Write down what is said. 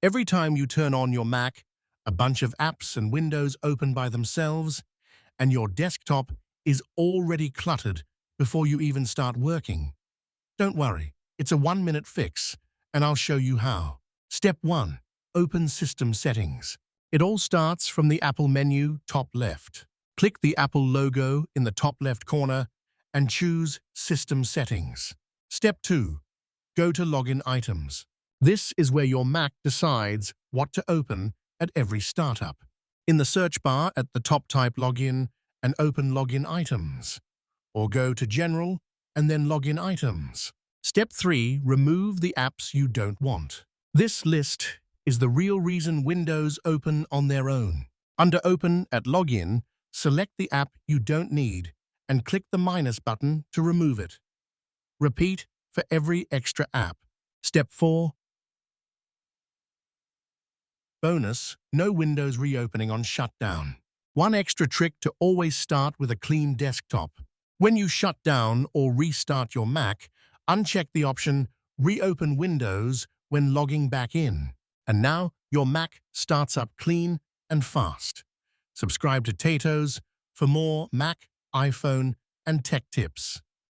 Every time you turn on your Mac, a bunch of apps and windows open by themselves, and your desktop is already cluttered before you even start working. Don't worry, it's a 1-minute fix, and I'll show you how. Step 1. Open System Settings. It all starts from the Apple menu, top left. Click the Apple logo in the top left corner and choose System Settings. Step 2. Go to Login Items. This is where your Mac decides what to open at every startup. In the search bar at the top, type Login and open Login Items, or go to General and then Login Items. Step 3. Remove the apps you don't want. This list is the real reason Windows open on their own. Under Open at Login, select the app you don't need and click the minus button to remove it. Repeat for every extra app. Step 4. Bonus: no Windows reopening on shutdown. One extra trick to always start with a clean desktop. When you shut down or restart your Mac, uncheck the option Reopen Windows when logging back in. And now your Mac starts up clean and fast. Subscribe to TATO'S for more Mac, iPhone, and tech tips.